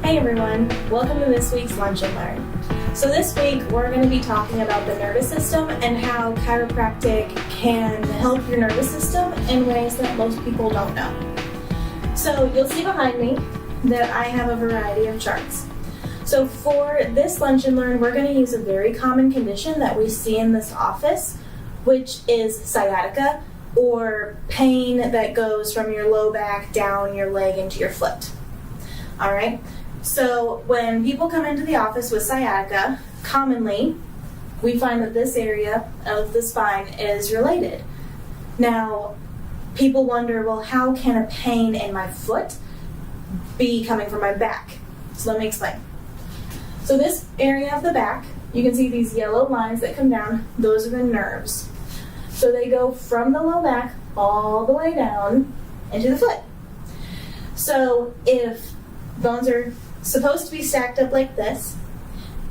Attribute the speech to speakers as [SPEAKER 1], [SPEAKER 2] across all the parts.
[SPEAKER 1] Hey everyone, welcome to this week's Lunch and Learn. So this week we're going to be talking about the nervous system and how chiropractic can help your nervous system in ways that most people don't know. So you'll see behind me that I have a variety of charts. So for this Lunch and Learn, we're going to use a very common condition that we see in this office, which is sciatica, or pain that goes from your low back down your leg into your foot. All right. So when people come into the office with sciatica, commonly we find that this area of the spine is related. Now, people wonder, well, how can a pain in my foot be coming from my back? So let me explain. So this area of the back, you can see these yellow lines that come down, those are the nerves. So they go from the low back all the way down into the foot. So if bones are supposed to be stacked up like this,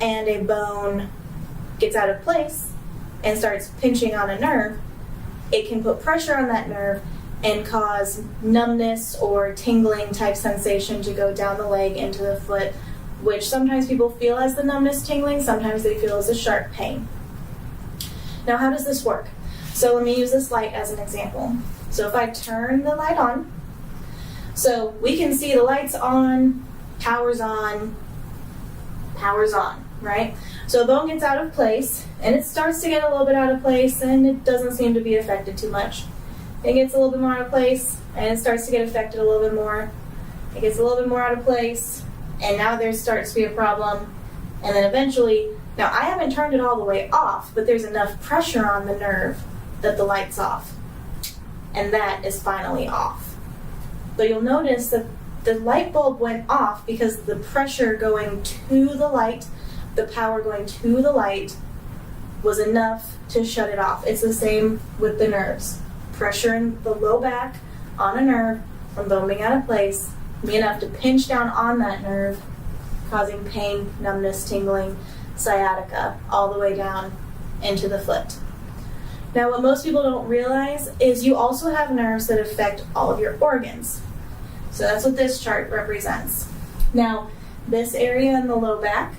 [SPEAKER 1] and a bone gets out of place and starts pinching on a nerve, it can put pressure on that nerve and cause numbness or tingling type sensation to go down the leg into the foot, which sometimes people feel as the numbness tingling, sometimes they feel as a sharp pain. Now, how does this work? So let me use this light as an example. So if I turn the light on, so we can see the light's on, power's on, right? So a bone gets out of place, and it starts to get a little bit out of place, and it doesn't seem to be affected too much. It gets a little bit more out of place, and it starts to get affected a little bit more. It gets a little bit more out of place, and now there starts to be a problem, and then eventually, now I haven't turned it all the way off, but there's enough pressure on the nerve that the light's off, and that is finally off. But you'll notice that the light bulb went off because the pressure going to the light, the power going to the light, was enough to shut it off. It's the same with the nerves. Pressure in the low back on a nerve from bone being out of place be enough to pinch down on that nerve, causing pain, numbness, tingling, sciatica, all the way down into the foot. Now, what most people don't realize is you also have nerves that affect all of your organs. So that's what this chart represents. Now, this area in the low back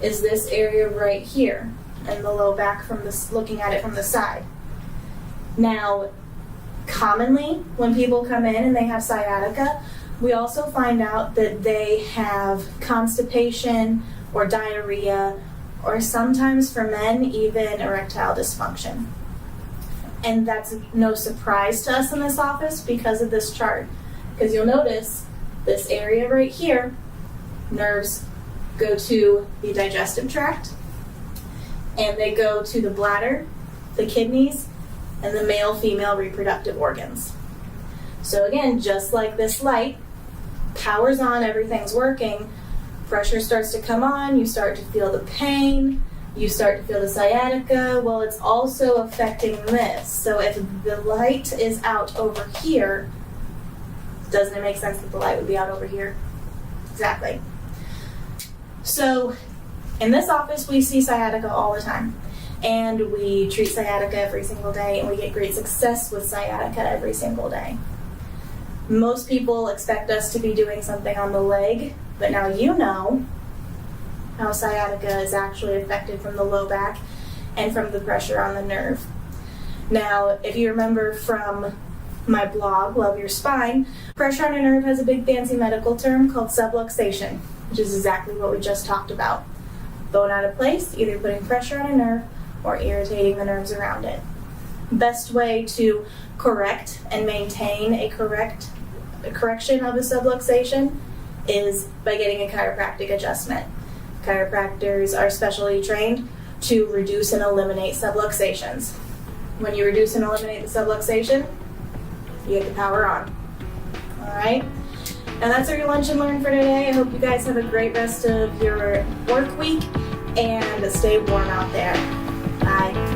[SPEAKER 1] is this area right here in the low back from this, looking at it from the side. Now, commonly when people come in and they have sciatica, we also find out that they have constipation or diarrhea, or sometimes for men, even erectile dysfunction. And that's no surprise to us in this office because of this chart. Because you'll notice this area right here, nerves go to the digestive tract, and they go to the bladder, the kidneys, and the male-female reproductive organs. So again, just like this light, power's on, everything's working, pressure starts to come on, you start to feel the pain, you start to feel the sciatica. Well, it's also affecting this. So if the light is out over here, doesn't it make sense that the light would be out over here? Exactly. So in this office, we see sciatica all the time. And we treat sciatica every single day, and we get great success with sciatica every single day. Most people expect us to be doing something on the leg, but now you know how sciatica is actually affected from the low back and from the pressure on the nerve. Now, if you remember from my blog, Love Your Spine, pressure on a nerve has a big fancy medical term called subluxation, which is exactly what we just talked about. Bone out of place, either putting pressure on a nerve or irritating the nerves around it. Best way to correct and maintain a correction of a subluxation is by getting a chiropractic adjustment. Chiropractors are specially trained to reduce and eliminate subluxations. When you reduce and eliminate the subluxation, you get the power on. All right? Now that's our Lunch and Learn for today. I hope you guys have a great rest of your work week and stay warm out there. Bye.